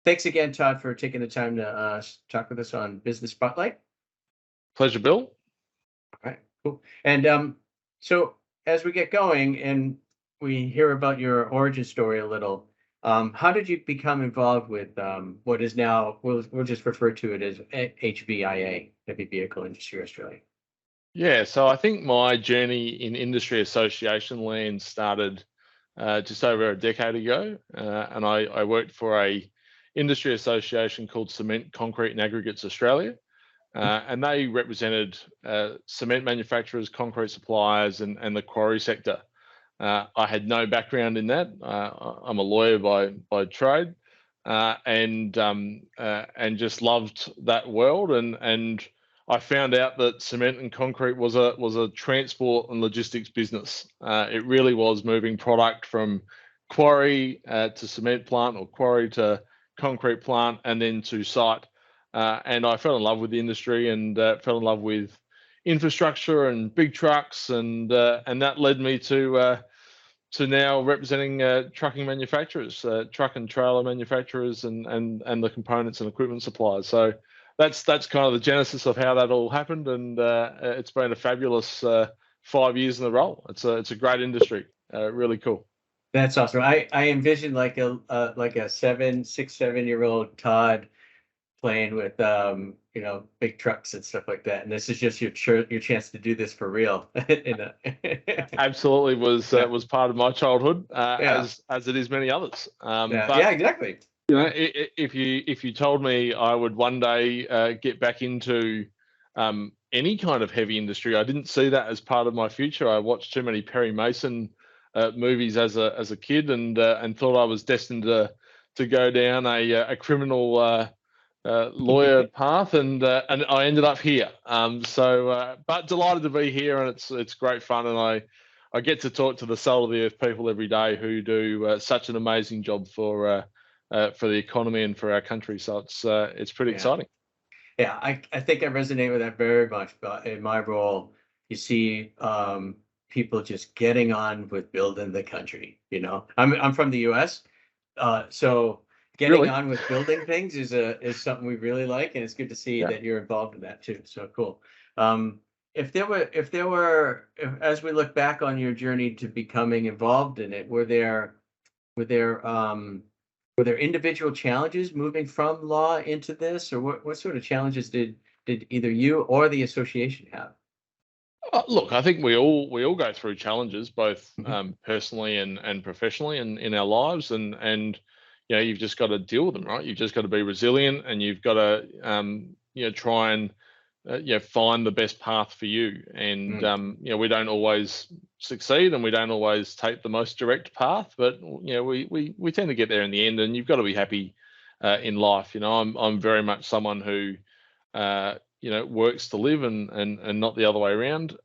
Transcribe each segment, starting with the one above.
thanks again, Todd, for taking the time to talk with us on Business Spotlight. Pleasure, Bill. All right, cool. And so as we get going and we hear about your origin story a little, how did you become involved with what is now, we'll just refer to it as HVIA, Heavy Vehicle Industry Australia? Yeah, so I think my journey in industry association land started just over a decade ago, and I worked for a industry association called Cement, Concrete and Aggregates Australia, and they represented cement manufacturers, concrete suppliers, and the quarry sector. I had no background in that. I'm a lawyer by trade, and just loved that world. And I found out that cement and concrete was a transport and logistics business. It really was moving product from quarry to cement plant, or quarry to concrete plant, and then to site. And I fell in love with the industry, and fell in love with infrastructure and big trucks, and that led me to now representing trucking manufacturers, truck and trailer manufacturers, and the components and equipment suppliers. So that's kind of the genesis of how that all happened, and it's been a fabulous 5 years in the role. It's a great industry, really cool. That's awesome. I envisioned like a 6-7-year-old Todd playing with big trucks and stuff like that, and this is just your chance to do this for real. Absolutely was part of my childhood, as it is many others. Yeah, exactly. If you told me I would one day get back into any kind of heavy industry, I didn't see that as part of my future. I watched too many Perry Mason movies as a kid, and thought I was destined to go down a criminal lawyer path, and I ended up here. But delighted to be here, and it's great fun, and I get to talk to the soul of the earth people every day who do such an amazing job for the economy and for our country. So it's pretty exciting. Yeah, I think I resonate with that very much. But in my role, you see people just getting on with building the country. I'm from the U.S., so getting on with building things is something we really like, and it's good to see that you're involved in that too. So cool. If there were, as we look back on your journey to becoming involved in it, were there individual challenges moving from law into this, or what sort of challenges did either you or the association have? Look, I think we all go through challenges, both personally and professionally in our lives, and you've just got to deal with them, right? You've just got to be resilient, and you've got to try and find the best path for you. And we don't always succeed, and we don't always take the most direct path, but we tend to get there in the end. And you've got to be happy in life. I'm very much someone who works to live, and not the other way around.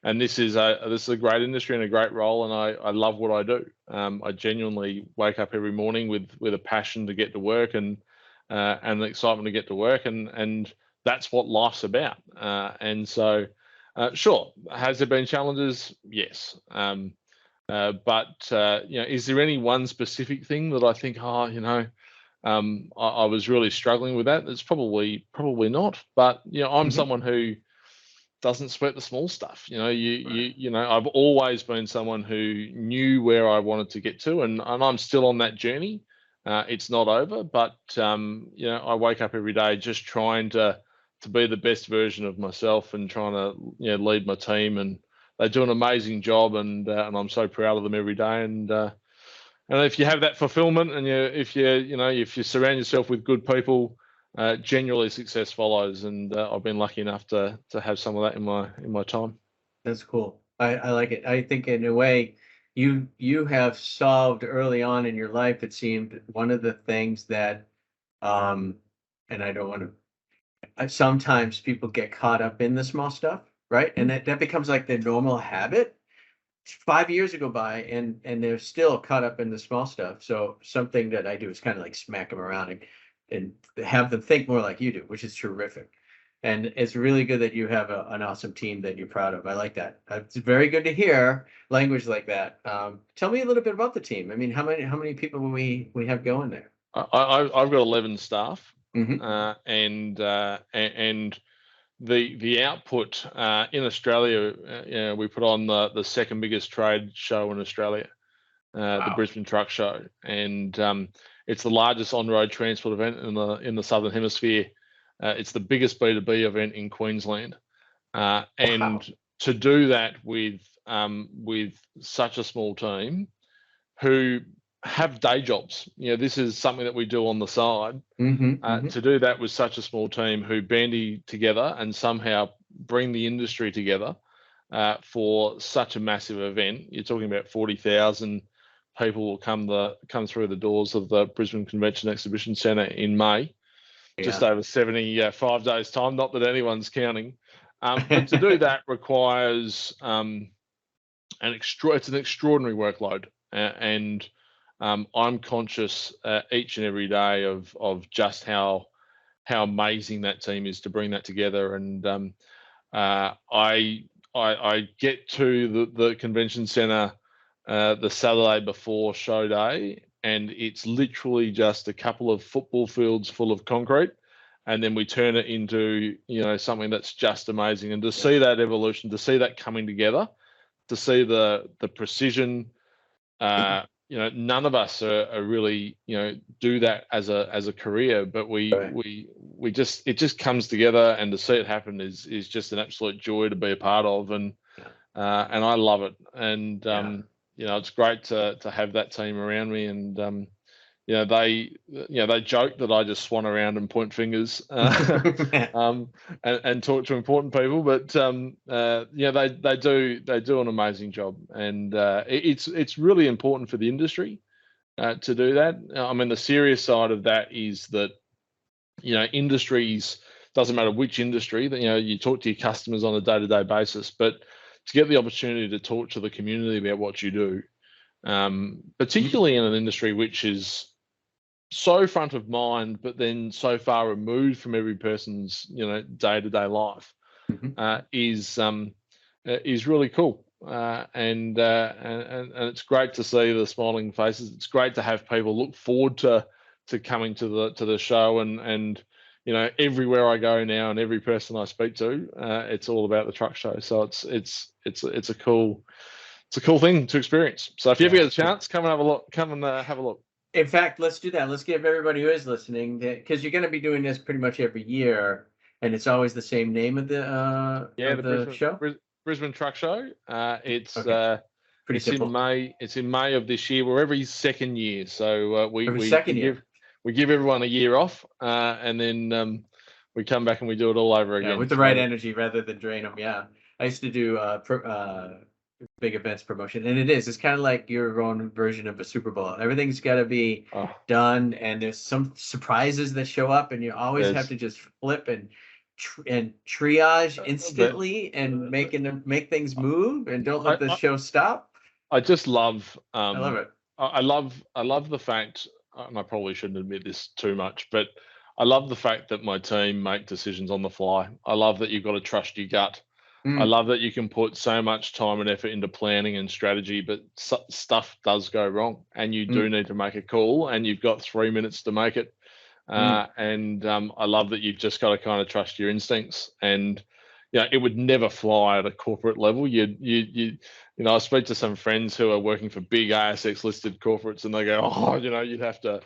And this is a great industry and a great role, and I love what I do. I genuinely wake up every morning with a passion to get to work, and the excitement to get to work, and that's what life's about. And so, sure, has there been challenges? Yes. But is there any one specific thing that I think, I was really struggling with that? It's probably not. But I'm someone who doesn't sweat the small stuff. I've always been someone who knew where I wanted to get to, and I'm still on that journey. It's not over, but I wake up every day just trying to be the best version of myself, and trying to lead my team, and they do an amazing job, and I'm so proud of them every day. And if you have that fulfillment, and if you surround yourself with good people, generally success follows. And I've been lucky enough to have some of that in my time. That's cool. I like it. I think in a way you have solved early on in your life, it seemed, one of the things that and I don't want to, sometimes people get caught up in the small stuff, right? And that becomes like the normal habit. 5 years go by, and they're still caught up in the small stuff. So something that I do is kind of like smack them around and have them think more like you do, which is terrific. And it's really good that you have an awesome team that you're proud of. I like that. It's very good to hear language like that. Tell me a little bit about the team. I mean, how many people we have going there? I've got 11 staff, Mhm. and the output in Australia, we put on the second biggest trade show in Australia, the Wow. Brisbane Truck Show, and it's the largest on-road transport event in the Southern Hemisphere. It's the biggest B2B event in Queensland, Wow. and to do that with such a small team who have day jobs. This is something that we do on the side. To do that with such a small team who bandy together and somehow bring the industry together for such a massive event. You're talking about 40,000 people will come through the doors of the Brisbane Convention Exhibition Centre in May, just over 75 days time. Not that anyone's counting, but to do that requires it's an extraordinary workload, and I'm conscious each and every day of just how amazing that team is to bring that together. And I get to the convention centre the Saturday before show day, and it's literally just a couple of football fields full of concrete, and then we turn it into something that's just amazing. And to see that evolution, to see that coming together, to see the precision. None of us are really do that as a career, but it just comes together, and to see it happen is just an absolute joy to be a part of, and I love it. And it's great to have that team around me, and they joke that I just swan around and point fingers and talk to important people, but they do an amazing job, and it's really important for the industry to do that. I mean, the serious side of that is that industries, doesn't matter which industry, that you talk to your customers on a day-to-day basis, but to get the opportunity to talk to the community about what you do, particularly in an industry which is so front of mind, but then so far removed from every person's day-to-day life, is really cool. And it's great to see the smiling faces. It's great to have people look forward to coming to the show, and everywhere I go now, and every person I speak to, it's all about the truck show. So it's a cool thing to experience. So if you ever get a chance, come and have a look. Come and have a look. In fact, let's do that. Let's give everybody who is listening, because you're going to be doing this pretty much every year, and it's always the same name of the show. Brisbane Truck Show. It's pretty simple. In May. It's in May of this year. We're every second year, so we give everyone a year off, and then we come back and we do it all over again. With the right energy rather than drain them. Yeah, I used to do big events promotion, and it's kind of like your own version of a Super Bowl. Everything's got to be done, and there's some surprises that show up, and you always have to just flip and triage instantly and make things move, and don't let the show stop. I just love I love it. I love the fact, and I probably shouldn't admit this too much, but I love the fact that my team make decisions on the fly. I love that you've got to trust your gut. I love that you can put so much time and effort into planning and strategy, but stuff does go wrong, and you do need to make a call, and you've got 3 minutes to make it. And I love that you've just got to kind of trust your instincts, and it would never fly at a corporate level. I speak to some friends who are working for big ASX listed corporates, and they go, you'd have to.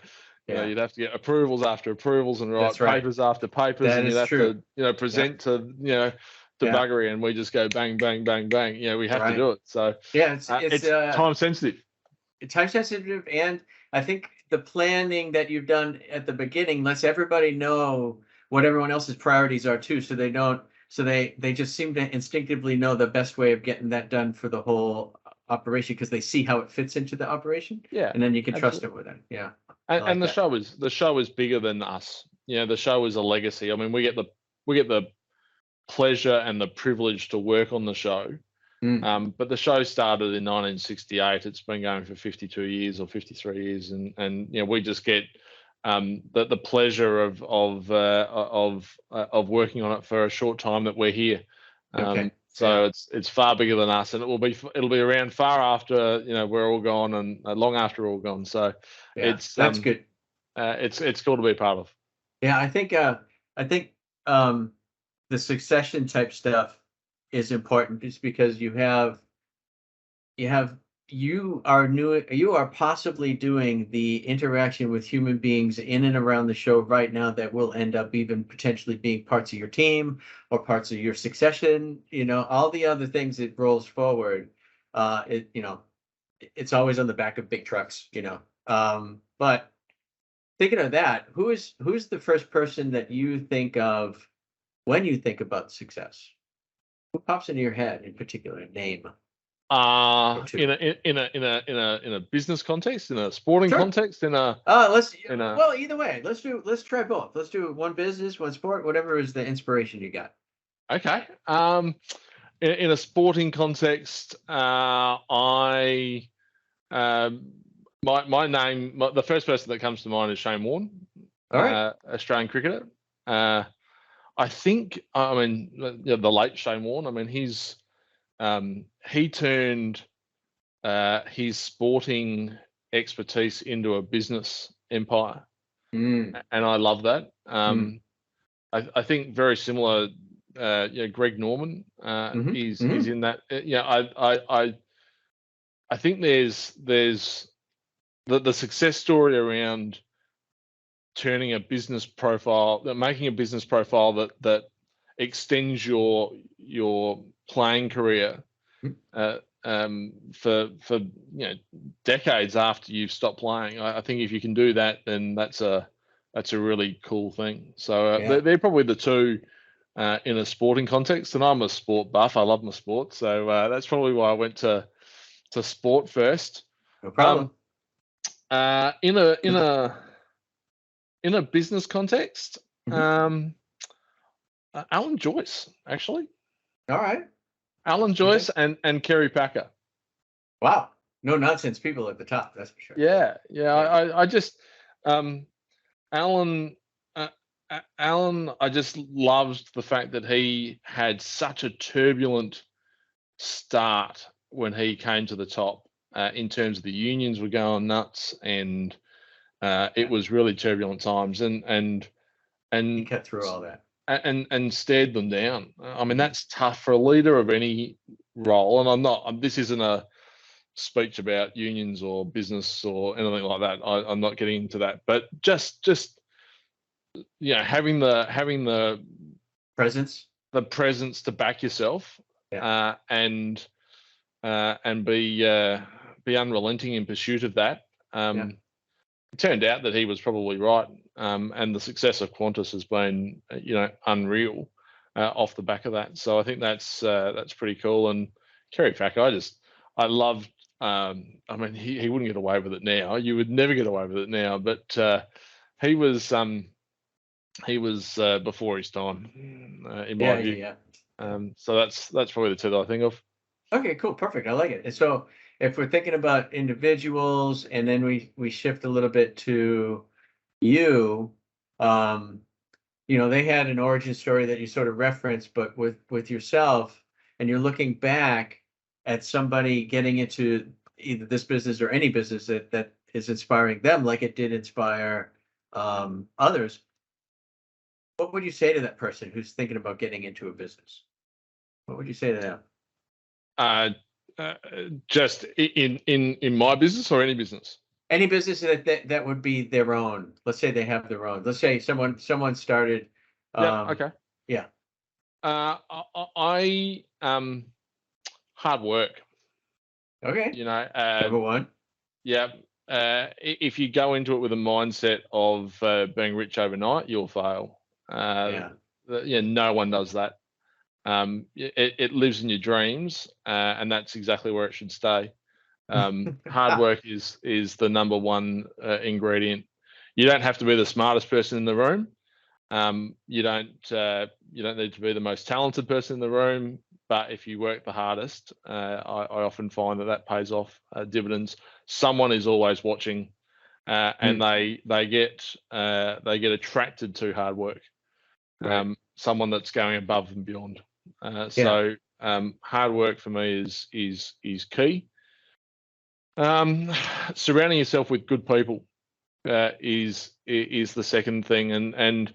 You'd have to get approvals after approvals and write papers after papers, and you'd have to present to buggery, and we just go bang, bang, bang, bang. We have to do it. So it's time sensitive. It's time sensitive, and I think the planning that you've done at the beginning lets everybody know what everyone else's priorities are too, so they don't. So they just seem to instinctively know the best way of getting that done for the whole operation, because they see how it fits into the operation. And then you can trust it with it. And the show is bigger than us. The show is a legacy. I mean, we get the pleasure and the privilege to work on the show, but the show started in 1968. It's been going for 52 years or 53 years, and we just get the pleasure of working on it for a short time that we're here. So it's far bigger than us, and it'll be around far after we're all gone, and long after we're all gone. So that's good. it's cool to be a part of. Yeah, I think the succession type stuff is important just because you have you are possibly doing the interaction with human beings in and around the show right now that will end up even potentially being parts of your team or parts of your succession, all the other things it rolls forward. It's always on the back of big trucks. But thinking of that, who's the first person that you think of when you think about success? Who pops into your head in particular? Name or two. In a business context, in a sporting Sure. context, in a Well, either way, let's try both. Let's do one business, one sport, whatever is the inspiration you got. okay. In a sporting context, I my name, the first person that comes to mind is Shane Warne, All right. Australian cricketer. I think, the late Shane Warne. I mean, he turned his sporting expertise into a business empire, Mm, and I love that. mm, I think very similar. Greg Norman is mm-hmm. in that. I think there's the success story around turning a business profile, making a business profile that extends your playing career for decades after you've stopped playing. I think if you can do that, then that's a really cool thing. So Yeah. they're probably the two in a sporting context. And I'm a sport buff. I love my sport, so that's probably why I went to sport first. No problem. In a business context, Mm-hmm. Alan Joyce, actually. All right. Alan Okay. Joyce and Kerry Packer. Wow. No nonsense people at the top, that's for sure. Yeah. Yeah. I just Alan. Alan, I just loved the fact that he had such a turbulent start when he came to the top. In terms of the unions were going nuts, and it was really turbulent times, and He cut through all that. and stared them down. I mean, Mm-hmm. that's tough for a leader of any role. And I'm not. This isn't a speech about unions or business or anything like that. I'm not getting into that. But just having the Presence. presence to back yourself, Yeah. and be unrelenting in pursuit of that. Yeah. It turned out that he was probably right, and the success of Qantas has been, unreal off the back of that. So I think that's pretty cool. And Kerry Packer, I loved. I mean, he wouldn't get away with it now. You would never get away with it now. But he was before his time, in my view. Yeah. So that's probably the two that I think of. Okay, cool, perfect. I like it. And so if we're thinking about individuals and then we shift a little bit to you, they had an origin story that you sort of referenced, but with yourself, and you're looking back at somebody getting into either this business or any business that is inspiring them like it did inspire others. What would you say to that person who's thinking about getting into a business? What would you say to them? Just in my business or any business? Any business that would be their own. Let's say they have their own. Let's say someone started. Okay. Yeah. I hard work. Okay. Number one. Yeah. If you go into it with a mindset of being rich overnight, you'll fail. No one does that. It lives in your dreams, and that's exactly where it should stay. Hard work is the number one ingredient. You don't have to be the smartest person in the room. You don't need to be the most talented person in the room. But if you work the hardest, I often find that pays off dividends. Someone is always watching, and they get attracted to hard work. Right. Someone that's going above and beyond. So hard work for me is key. Surrounding yourself with good people. is the second thing, and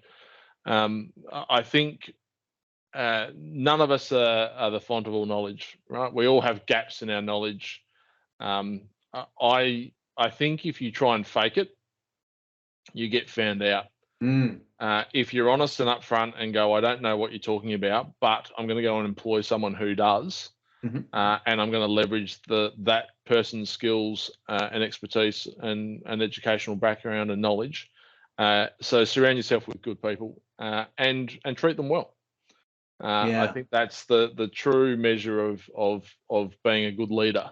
I think none of us are the font of all knowledge, right? We all have gaps in our knowledge. I think if you try and fake it, you get found out. Mm. If you're honest and upfront and go, I don't know what you're talking about, but I'm going to go and employ someone who does, Mm-hmm. and I'm going to leverage that person's skills and expertise and educational background and knowledge. So surround yourself with good people and treat them well. I think that's the true measure of being a good leader.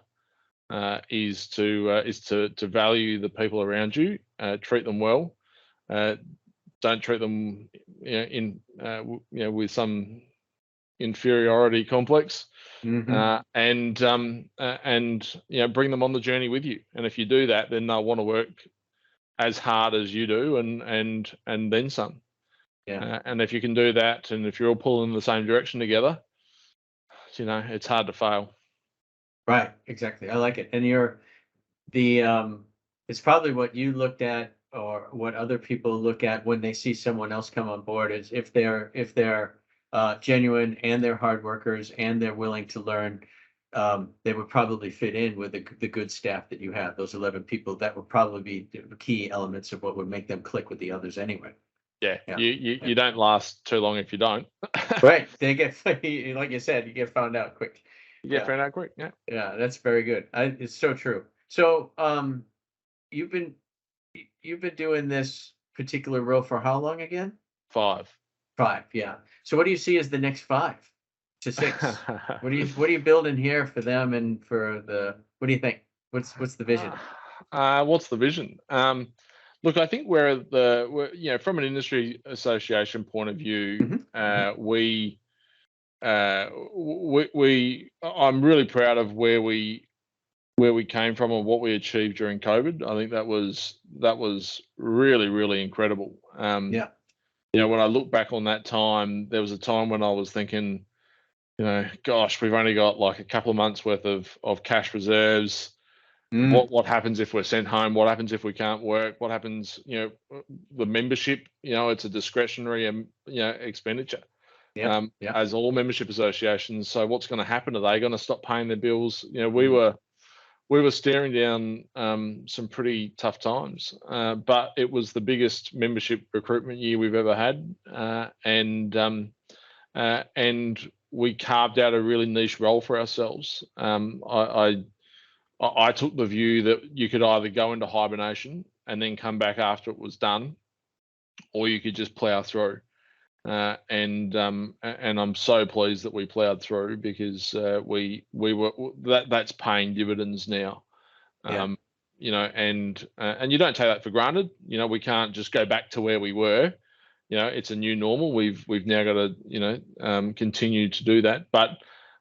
Is to value the people around you, treat them well, don't treat them with some inferiority complex, Mm-hmm. and bring them on the journey with you. And if you do that, then they'll want to work as hard as you do, and then some. Yeah. And if you can do that, and if you're all pulling in the same direction together, it's hard to fail. Right. Exactly. I like it. And it's probably what you looked at or what other people look at when they see someone else come on board is if they're genuine and they're hard workers and they're willing to learn, they would probably fit in with the good staff that you have. Those 11 people, that would probably be the key elements of what would make them click with the others anyway. Yeah. You don't last too long if you don't. Right. They get, like you said, you get found out quick. You get found out quick. Yeah. Yeah, that's very good. It's so true. So, you've been doing this particular role for how long again? 5. 5, yeah. So what do you see as the next 5 to 6? What are you building here for them and for what do you think? What's the vision? What's the vision? Look, I think we're from an industry association point of view, Mm-hmm. I'm really proud of where we came from and what we achieved during COVID. I think that was really, really incredible. Yeah. When I look back on that time, there was a time when I was thinking, gosh, we've only got like a couple of months worth of cash reserves. Mm. What happens if we're sent home? What happens if we can't work? What happens, the membership, it's a discretionary, expenditure. Yeah. As all membership associations. So what's going to happen? Are they going to stop paying their bills? We Mm. were staring down some pretty tough times, but it was the biggest membership recruitment year we've ever had, and we carved out a really niche role for ourselves. I took the view that you could either go into hibernation and then come back after it was done, or you could just plow through. And I'm so pleased that we ploughed through because that's paying dividends now. Yeah. And you don't take that for granted. We can't just go back to where we were. It's a new normal. We've now got to continue to do that. But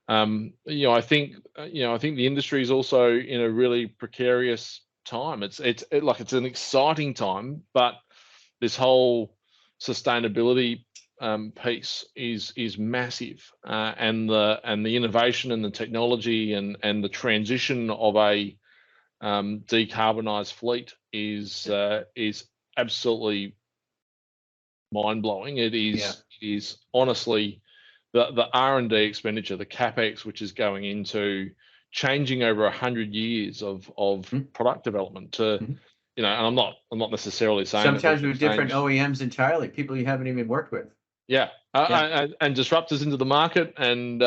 I think the industry is also in a really precarious time. It's an exciting time, but this whole sustainability piece is massive, and the innovation and the technology and the transition of a decarbonised fleet is absolutely mind blowing. It is honestly the R&D expenditure, the capex, which is going into changing over 100 years of product development to. And I'm not necessarily saying sometimes that with different OEMs entirely, people you haven't even worked with. Yeah, and disruptors into the market, and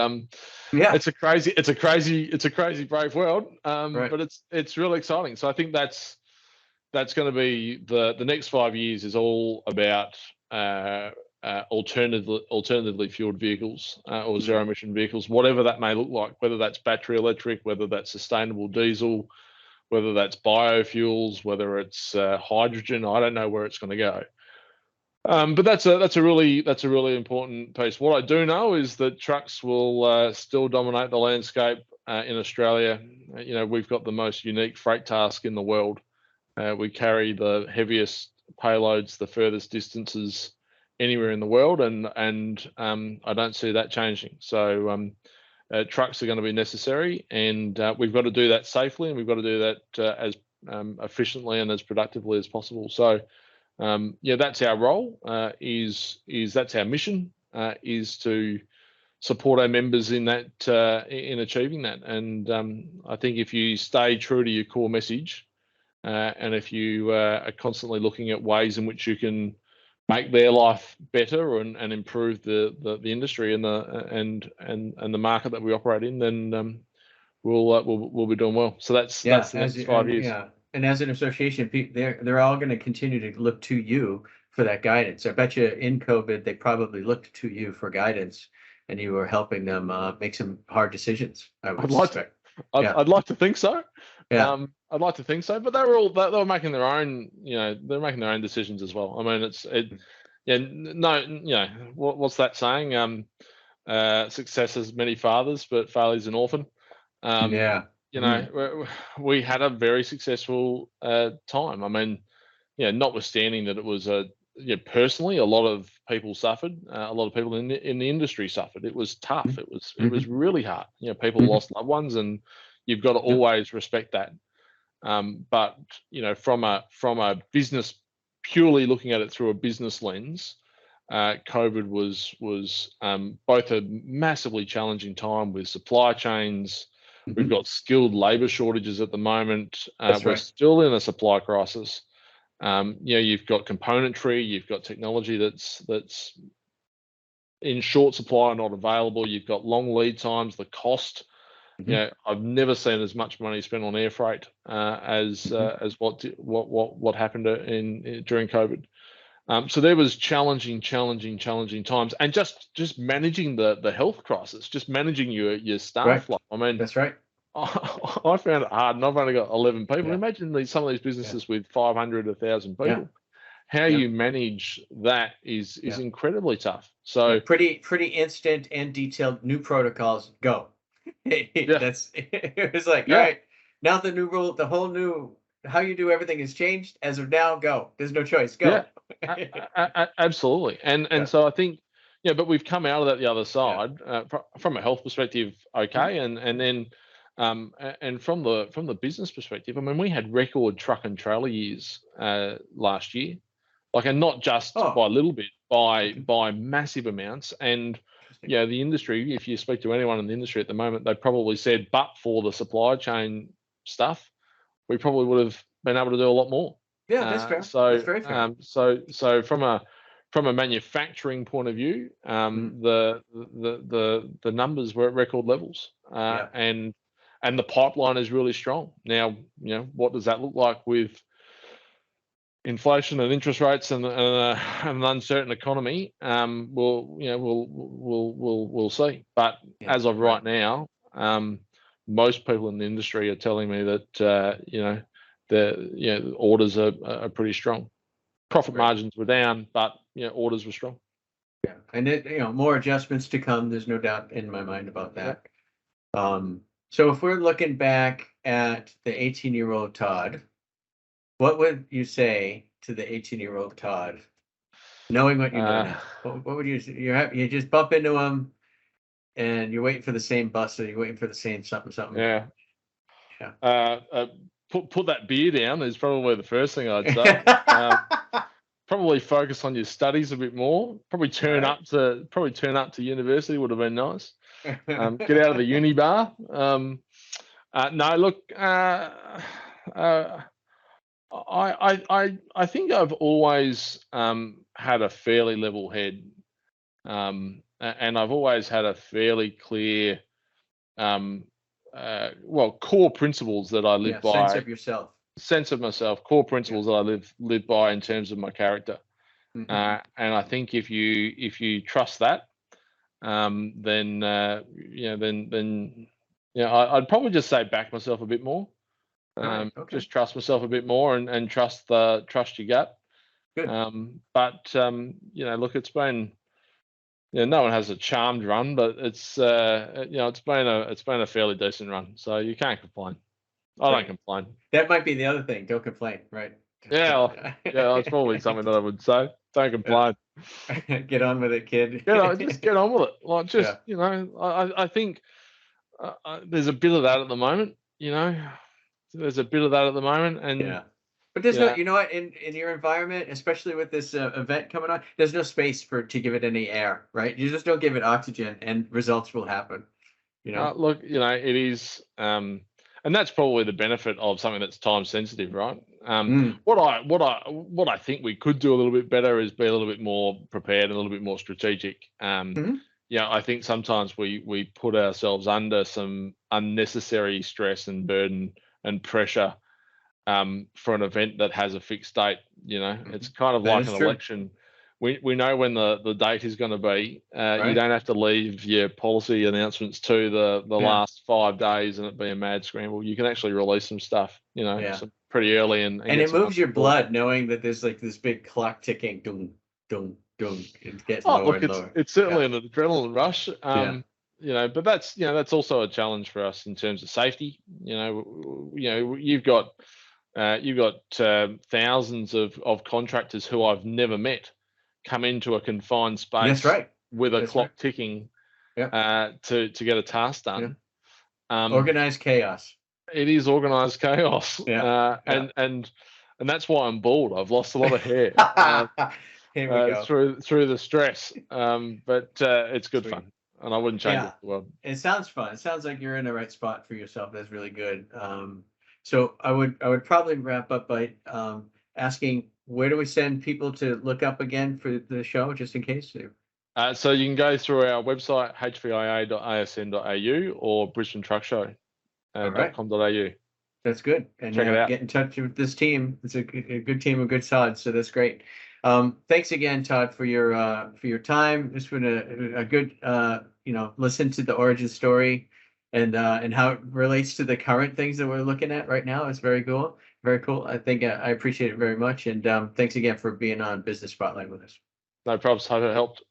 it's a crazy brave world, Right. but it's really exciting. So I think that's going to be the next 5 years is all about alternatively fueled vehicles or zero emission vehicles, whatever that may look like, whether that's battery electric, whether that's sustainable diesel, whether that's biofuels, whether it's hydrogen. I don't know where it's going to go. But that's a really important piece. What I do know is that trucks will still dominate the landscape in Australia. We've got the most unique freight task in the world. We carry the heaviest payloads, the furthest distances anywhere in the world, and I don't see that changing. So trucks are going to be necessary, and we've got to do that safely, and we've got to do that as efficiently and as productively as possible. So yeah, that's our role. Is that's our mission? Is to support our members in that in achieving that. And I think if you stay true to your core message, and if you are constantly looking at ways in which you can make their life better and improve the industry and the market that we operate in, then we'll be doing well. So that's the next 5 years. Yeah, and as an association, they're all going to continue to look to you for that guidance. I bet you in COVID they probably looked to you for guidance, and you were helping them make some hard decisions. I'd like to think so. Yeah. I'd like to think so, but they were making their own, they're making their own decisions as well. I mean, what's that saying? Success has many fathers, but failure's an orphan. We had a very successful time. I mean, notwithstanding that it was personally, a lot of people suffered. A lot of people in the industry suffered. It was tough. It was really hard. People lost loved ones, and you've got to always respect that. But from a business, purely looking at it through a business lens, COVID was both a massively challenging time with supply chains. We've got skilled labor shortages at the moment. We're still in a supply crisis. You've got componentry, you've got technology that's in short supply and not available. You've got long lead times, the cost. I've never seen as much money spent on air freight as what happened during COVID. So there was challenging times, and just managing the health crisis, just managing your staff. Right. I mean, that's right. I found it hard, and I've only got 11 people. Yeah. Imagine some of these businesses with 500, 1,000 people. Yeah. How you manage that is incredibly tough. So pretty instant and detailed new protocols. Go. That's it was like, all right, now the new rule, the whole new how you do everything has changed. As of now, go. There's no choice. Go. Absolutely. And so I think, but we've come out of that the other side from a health perspective. Okay. And then, and from the business perspective, I mean, we had record truck and trailer years last year, and not just by a little bit, by massive amounts. And the industry, if you speak to anyone in the industry at the moment, they probably said, but for the supply chain stuff, we probably would have been able to do a lot more. Yeah, that's fair. So that's very fair. So from a manufacturing point of view, the numbers were at record levels, and the pipeline is really strong. Now, what does that look like with inflation and interest rates and an uncertain economy? We'll see. But as of right now, most people in the industry are telling me that the orders are pretty strong. Profit margins were down, but orders were strong. Yeah, and more adjustments to come. There's no doubt in my mind about that. So if we're looking back at the 18-year-old Todd, what would you say to the 18-year-old Todd, knowing what you know now? What would you say? You just bump into him, and you're waiting for the same bus, or you're waiting for the same something. Yeah. Put that beer down is probably the first thing I'd say. Probably focus on your studies a bit more. Probably turn up to university would have been nice. Get out of the uni bar. No, look, I think I've always had a fairly level head, and I've always had a fairly clear, core principles that I live by. Sense of myself, core principles that I live by in terms of my character. And I think if you trust that, then I'd probably just say back myself a bit more. Just trust myself a bit more and trust your gut. Good. Look, it's been, no one has a charmed run, but it's been a fairly decent run, so you can't complain. I don't complain. That might be the other thing. Don't complain, right? Yeah, that's probably something that I would say. Don't complain. Get on with it, kid. Just get on with it. I think there's a bit of that at the moment. there's a bit of that at the moment, and Yeah. But there's no, yeah, you know what, in your environment, especially with this event coming on, there's no space to give it any air, right? You just don't give it oxygen, and results will happen. You know. look, it is, and that's probably the benefit of something that's time sensitive, right? Mm, What I think we could do a little bit better is be a little bit more prepared and a little bit more strategic. mhm. I think sometimes we put ourselves under some unnecessary stress and burden and pressure, for an event that has a fixed date. It's Mhm. kind of That like is an true, election. We know when the date is going to be. You right? don't have to leave your policy announcements to the Yeah, last 5 days and it be a mad scramble. You can actually release some stuff, yeah. some pretty early, and And get it some moves your support. blood knowing that there's like this big clock ticking, doom, doom, doom. It's getting Oh, lower look, and it's lower. it's Yeah, certainly an adrenaline rush. yeah. But that's also a challenge for us in terms of safety. You've got thousands of contractors who I've never met come into a confined That's space right. with a That's right. clock ticking, Yeah, to get a task yeah. done. Um, Organized chaos. it is organized chaos, Yeah, yeah. and that's why I'm bald. I've lost a lot of hair, Here we go. through the stress. But it's good Sweet. fun, and I wouldn't change it Yeah, for the world. it sounds fun. It sounds like you're in the right spot for yourself. That's really good. So I would probably wrap up by asking, where do we send people to look up again for the show, just in case? So you can go through our website, hvia.asn.au, or All right. brisbanetruckshow.com.au. That's good. And Check it out. get in touch with this team. It's a good team, a good Todd. So that's great. Thanks again, Todd, for your time. It's been a good listen to the origin story and how it relates to the current things that we're looking at right now. It's very cool. Very cool. I think I appreciate it very much. And thanks again for being on Business Spotlight with us. No problems. Hope it helped.